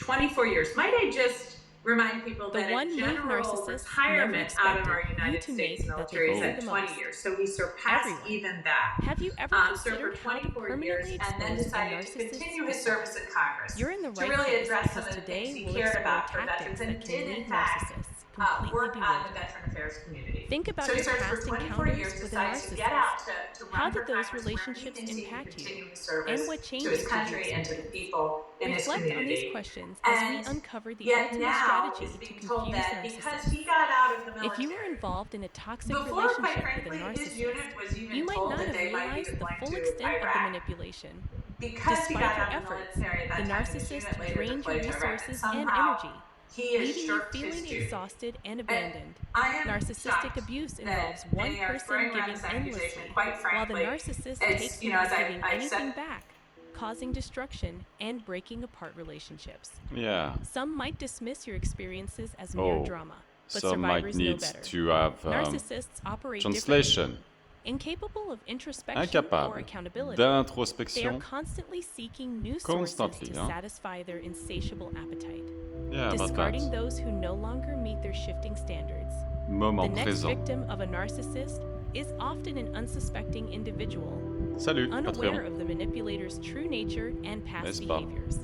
24 years. Might I just remind people The that a one move general narcissists never retirement out of our expected you United to States make that they military is fear at the Oh, 20 most. years. So we surpassed Everyone. even that. Have you ever Served for considered how to 24 years permanently and then expose a decided to narcissist's continue his service facade? in Congress You're in the to right really place address some because of the things today he we'll cared explore about for veterans tactics and that can did, leave in fact, narcissists completely work on the bewildered. Veteran Affairs community. Think So about he your served for past 24 encounters years, with a decides to get narcissist. out to How run for did those Congress where he relationships can impact you? continue his And service what to his changes did you country and to the experience? people in his Reflect on these community. questions as we And uncover the yet ultimate now is strategy to being told confuse that because he narcissists. got out of the If you were military, involved in a toxic before, quite relationship with a frankly, his narcissist, unit was you even might told not that have they might be realized the deploying full to extent of the Iraq. manipulation. Because he Despite got your out of the efforts, military at the that time, and his narcissist unit later drained your deployed to Iraq, and resources and somehow energy, he has leaving you shirked his feeling duty. exhausted and And abandoned. I am Narcissistic shocked abuse involves that one many are person throwing around giving this accusation. endlessly, Quite while the frankly, narcissist it's, takes as without I've, giving I've anything said, back, causing destruction and breaking apart relationships. yeah. Some might dismiss your experiences as mere Oh, drama, but some might survivors know need better. to have Narcissists operate differently. translation. Incapable of introspection or Incapable accountability, they are d'introspection constantly seeking new sources constantly. to satisfy their insatiable appetite, Yeah, about discarding that. those who no longer meet their shifting standards. The Moment next présent. victim of a narcissist is often an unsuspecting individual, Salut, unaware Patreon. of the manipulator's true nature and past N'est-ce pas? behaviors.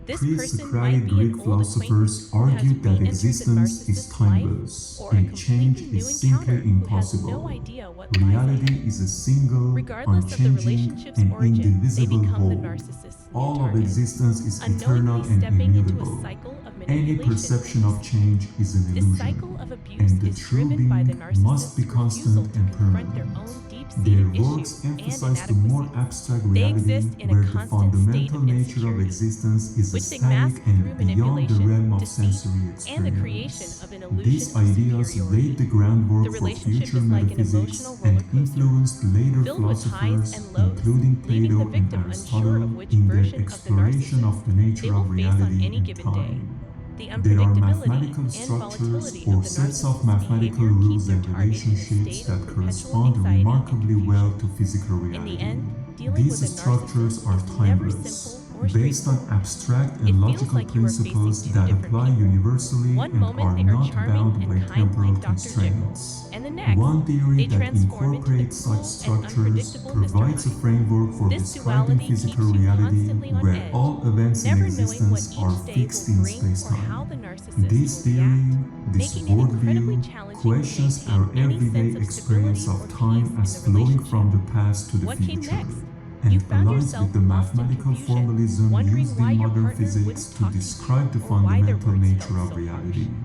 This person Pre-Socratic might be Greek an old acquaintance philosophers who has argued that re-entered the existence is narcissist's life, timeless, or a and change completely new is simply encounter who has no impossible. idea what lies ahead. Reality is a single, Regardless of the unchanging, relationship's and origin, they indivisible become the whole. narcissist's new All of target, existence is eternal unknowingly and stepping into a immutable. cycle of Any manipulation perception and of change is an This illusion, cycle of abuse and the is true driven by the being must be narcissist's refusal constant to and confront their permanent. own Their deep-seated works issues and emphasize the more inadequacies. abstract They reality exist in a where the constant state fundamental of nature of insecurity, existence is which they mask static through and beyond the manipulation, realm of deceit, sensory and the creation experience. of an illusion These of ideas superiority. laid the groundwork The for relationship future is like an metaphysics emotional and roller coaster, influenced later filled with highs philosophers, and lows, including leaving Plato the and victim unsure Aristotle, of which in their version of the exploration narcissist of the they nature will of face on reality any and given day. time. The There are unpredictability mathematical and structures volatility or of the sets of narcissist's mathematical behavior keep rules their and target in a relationships state that of perpetual correspond anxiety and remarkably well confusion. to physical In the reality. end, dealing with These a structures narcissist are is never timeless, simple or based on straightforward. abstract It and feels logical like you are facing principles two that different apply people. universally One and moment are they are not charming bound and by kind temporal like Dr. Jekyll, constraints. and the next, One theory they that transform into the incorporates such cruel and structures unpredictable Mr. provides a Hyde. framework for This describing duality physical keeps you reality constantly on where edge, all events in never knowing what existence each are day fixed will in bring or how space-time. the narcissist This will theory, react, this making it incredibly worldview, challenging to questions our maintain any sense everyday of experience stability or of peace time in as the flowing relationship. from the past to the What came future, next? and You found aligns yourself with the lost in mathematical confusion, formalism wondering used why in your modern partner physics wouldn't to talk to describe the you or why their fundamental words nature felt of so reality. harsh.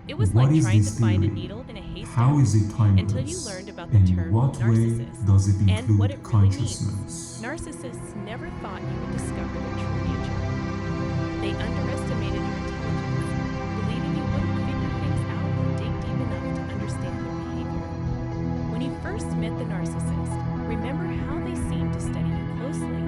It was What like is trying this to find a theory? needle in a haystack How is it until you timeless? learned about the And in term what way narcissist does it and what it include really means. consciousness? Narcissists never thought you would discover their true nature. They underestimated your intelligence, believing you wouldn't figure things out or dig deep enough to understand their behavior. When you first met the narcissist, remember how they seemed to study you closely.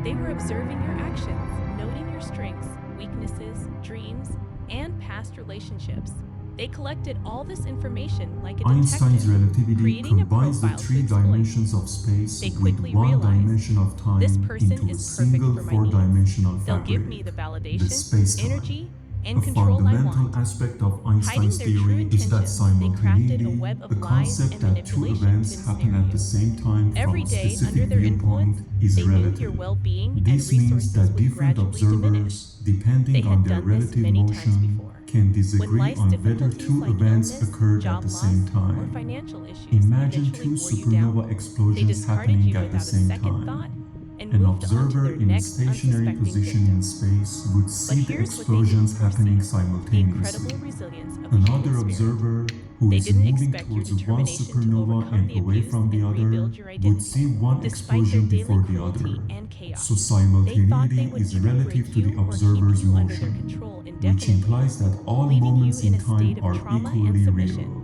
They were observing your actions, noting your strengths, weaknesses, dreams, and past relationships. They collected all this information like a Einstein's detective, relativity creating a combines the profile to three exploit. dimensions of space They with quickly one realized, dimension of time this person into a is perfect single for my four-dimensional needs. They'll fabric, give me the the validation, space-time. energy, A and control I fundamental want. aspect of Hiding Einstein's their true theory is that intentions, they crafted a simultaneity, web of a lies concept and that two manipulation to events happen ensnare at you. the same time from Every a day, under specific their viewpoint, influence, is they knew your relative. well-being and This means resources that would different gradually diminish. observers, depending They on had their done this relative many times motion, before. can When disagree life's on whether difficulties two like events illness, occurred job at the loss, same or time. financial issues Imagine eventually two wore you down. supernova They explosions discarded happening you at the without a same second thought time. and An moved on to observer their in a next stationary unsuspecting position victim. in space would But see the here's what they didn't explosions happening foresee: the simultaneously. incredible resilience of the human Another spirit. observer, who They is didn't moving expect your towards one determination to supernova overcome and the away abuse from the and other, rebuild your would identity, see one despite their explosion daily before the cruelty other. and chaos. So They thought they simultaneity would is either break relative to you the or keep observer's you under their motion, control which indefinitely, implies that all leaving you moments in in a state time of are trauma and equally submission. real.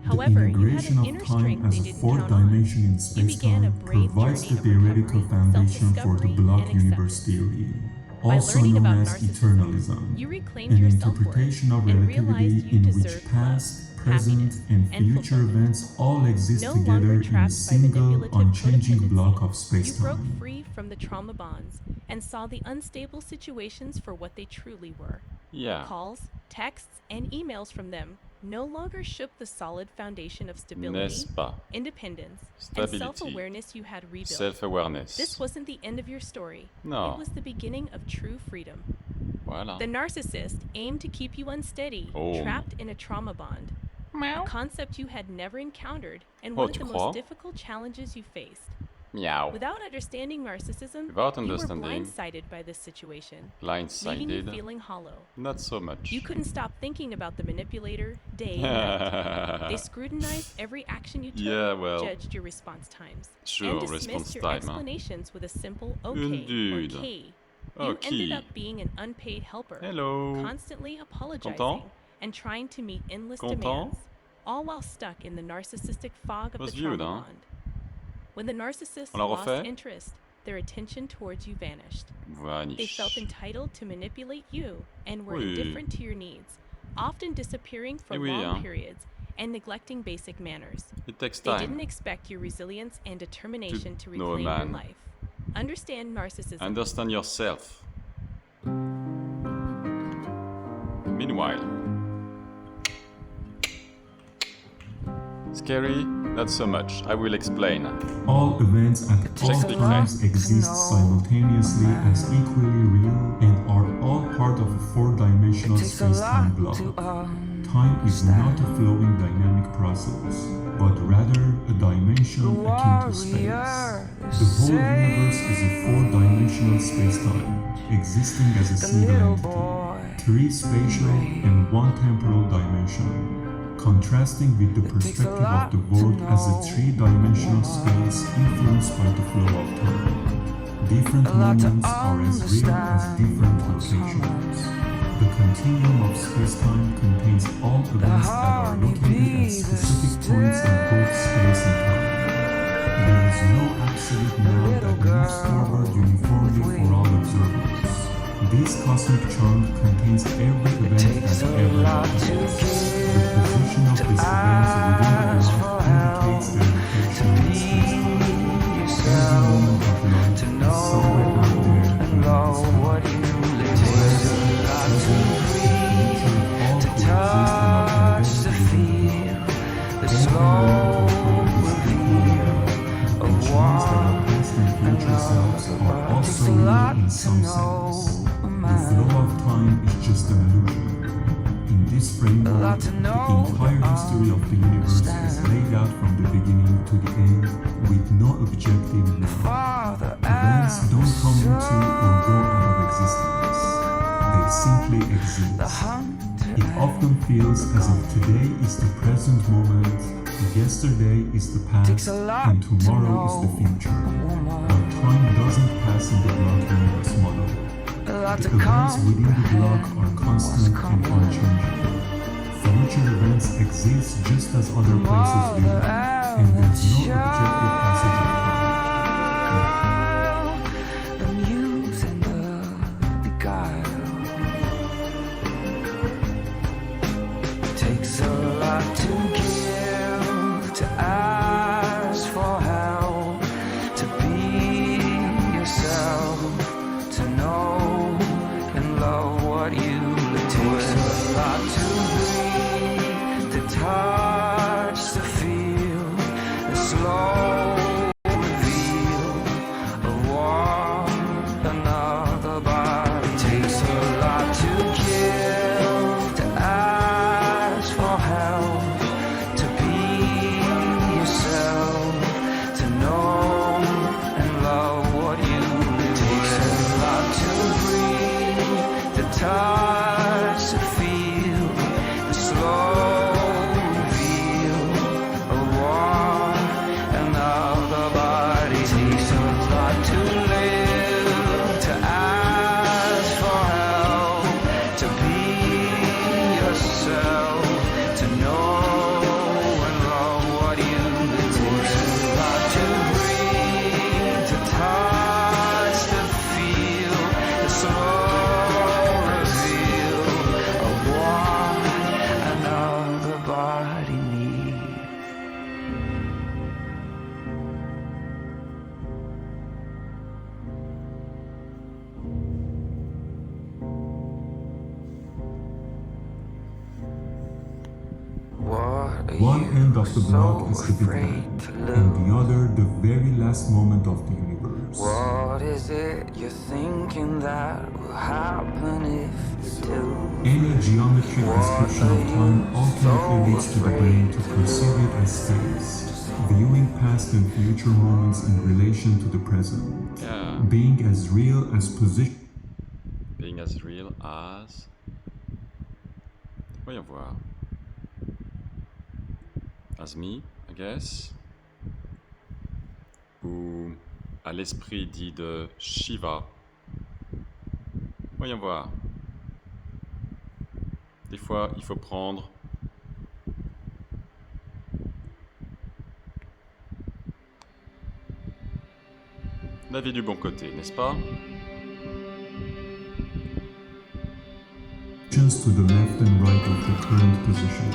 The However, you had integration an of inner time strength as they a didn't fourth count on. dimension in You began a space-time brave provides journey the of theoretical recovery, foundation for the self-discovery, block and universe acceptance. theory, By also learning known about as narcissism, eternalism, you reclaimed an your self-worth interpretation of and relativity realized you in which deserved love, past, present, happiness, and and future fulfillment. events all exist No together longer in a trapped by single, manipulative unchanging codependency, block of you broke space-time. free from the trauma bonds and saw the unstable situations for what they truly were. Yeah. Calls, texts, and emails from them no longer shook the solid foundation of stability, N'est-ce pas? independence, and Stability. self-awareness you had rebuilt. Self-awareness. This wasn't the end of your story. No. It was the beginning of true freedom. Voilà. The narcissist aimed to keep you unsteady, Oh. trapped in a trauma bond, a concept you had never encountered and Oh, one of tu the crois? most difficult challenges you faced. Meow. Without understanding narcissism, Without you were understanding. blindsided by this situation, leaving you Blindsided. feeling hollow. Not so much. You couldn't stop thinking about the manipulator day and night. They scrutinized every action you took, Yeah, well, judged your response times, sure, and response dismissed your time, huh? explanations with a simple okay Indeed. or K. You Okay. ended up being an unpaid helper, Hello. constantly apologizing Content? and trying to meet endless Content? demands, all while stuck in the narcissistic fog of Was the trauma viewed, hein? bond. When the narcissist On l'a lost refait? interest, their attention towards you vanished. Vanish. They felt entitled to manipulate you and were Oui. indifferent to your needs, often disappearing for Eh oui, long hein. periods and neglecting basic manners. It takes They time. didn't expect your resilience and determination to know a reclaim your man. life. Understand narcissism. Understand yourself. Meanwhile. Scary? Not so much. I will explain. All events at all J'expliquerai. times exist simultaneously as equally real and are all part of a four-dimensional space-time block. Time is not a flowing dynamic process, but rather a dimension akin to space. The whole universe is a four-dimensional space-time, existing as a single entity, three spatial and one temporal dimension, contrasting with the perspective of the world as a three-dimensional space influenced by the flow of time. Different moments are as real as different locations. The continuum of space-time contains all events that are located at specific points in both space and time. There is no absolute now that moves forward uniformly for all observers. This cosmic chunk contains every event that ever happened. The position of these events within the block indicates their location in space-time. Every moment of life is somewhere out there in this block. In some sense, the flow of time is just an illusion. In this framework, the entire history of the universe is laid out from the beginning to the end with no objective now. Events don't come into or go out of existence. They simply exist. It often feels as if today is the present moment, yesterday is the past, and tomorrow is the future. But time doesn't pass in the block universe model. The events within the block are constant and unchanging. Future events exist just as other places do, and there's no objective passage of time. The muse and the beguile. Takes a lot to give, to ask for help, to be yourself, to know and love what you live. Takes a lot to breathe, to touch, to feel, the slow reveal of one another body. Takes a lot to give, to ask for help, to be yourself, to know and love what you live. Takes a lot to breathe, to touch, to feel, the slow One end of the block so is the Big afraid Bang, to and the lose? other the very last moment of the universe. What is it you're thinking that will happen if you do? Any geometric description of time ultimately leads to the brain to perceive it as space, viewing past and future moments in relation to the present, Yeah. being as real as position. Being as real as... Voyons voir. As me, I guess. Ou à l'esprit dit de Shiva. Voyons voir. Des fois, il faut prendre la vie du bon côté, n'est-ce pas? To the left and right of the current position.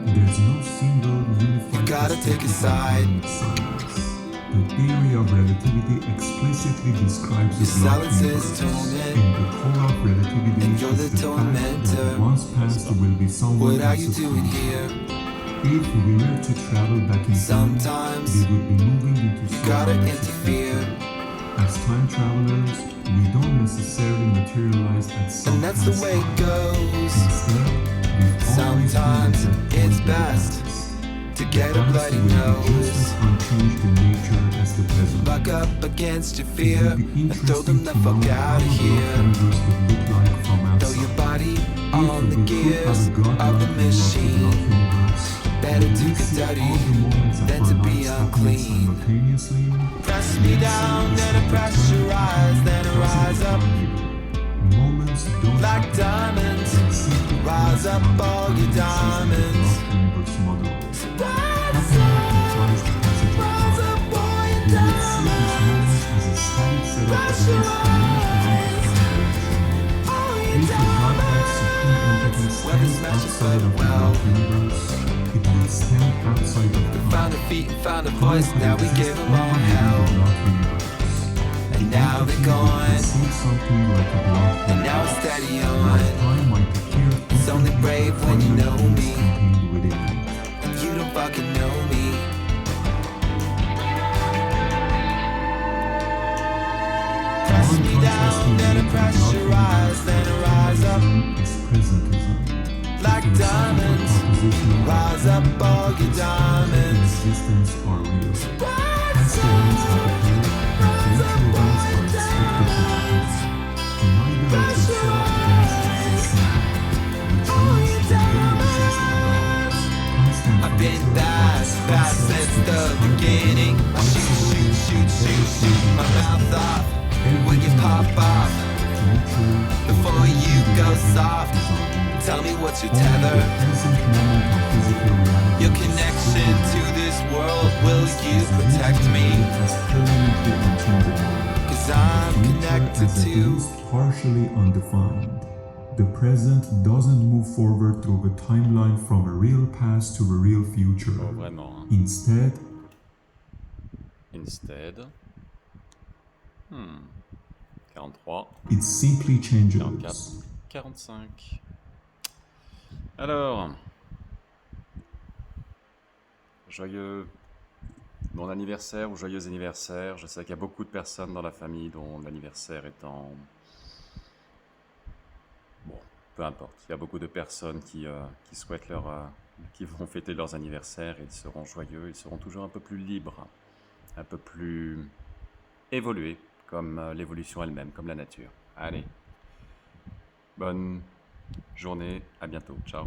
There's no single unified gotta take a perspective on side. time with science. The theory of relativity explicitly describes the Your block silence universe, is torment, and the core of relativity and you're is the the fact that tormentor. once past will be someone What are you else's doing future. here? If we were to travel back in time, Sometimes we would be moving into gotta someone else's interfere. future. As time travelers, we don't necessarily materialize at some And that's the past way it time. goes. Instead, we've always Sometimes been at that it's point in the best past. to The get a past bloody will be just as nose. unchanged in nature as the present. Back up against your It fear would be and throw interesting them the to know fuck how out a of block here. universe would look like from Throw your outside. body If on the we could have gears a godlike of the view of the machine. block universe, Better would to we get see dirty all the moments of than our to be lives happening unclean. simultaneously? Press The me answer down, is then that I the pressurize, turn then I doesn't rise up apply here. Moments don't like happen. diamonds. They simply Rise pass up around the all time your axis of the diamonds. block universe model. Rise Happening implies the passage of rise time. up all your We would see these diamonds. moments as a static set of events to move along the time direction. All If your the godlike diamonds. supreme entity Whether stands smash it outside of the well. block universe, it will stand outside of time. Found a feet and found a Time voice, could now we exist give them all only within hell. the block universe. And The now entity they're would gone, perceive something like a block and now universe. it's steady While on. time might appear It's only infinitely brave when you finite know beings me. contained within it. And you don't fucking know me. Press One me contrasting down, then I link to the block pressurize, universe then I with rise up timeism is presentism. like The philosophical diamonds. proposition that Rise up only all your entities present in diamonds. existence are real. Rise Past events have occurred and future events are expected to happen. Neither of the set of events exists now, which means they don't exist at all. Past and I've been future are just bad concepts since to the describe beginning. events I shoot, shoot, shoot, shoot, shoot my mouth off. When you Everything in pop the past, off, future, before or you anything go in the soft, past is unreal. tell me what's your Only the tether? present moment of physical reality Your is connection truly to real. this The world, will past you is protect me? represented as permanently unchangeable. Cause The I'm future connected as at to. least partially undefined. The present doesn't move forward through a timeline from a real past to a real future. Oh, vraiment. Hein. Instead, Instead. 43, it simply changes. 44, 45. Alors, joyeux non-anniversaire ou joyeux anniversaire. Je sais qu'il y a beaucoup de personnes dans la famille dont l'anniversaire est en... Bon, peu importe. Il y a beaucoup de personnes qui souhaitent qui vont fêter leurs anniversaires et ils seront joyeux, ils seront toujours un peu plus libres, un peu plus évolués, comme l'évolution elle-même, comme la nature. Allez, bonne journée, à bientôt, ciao.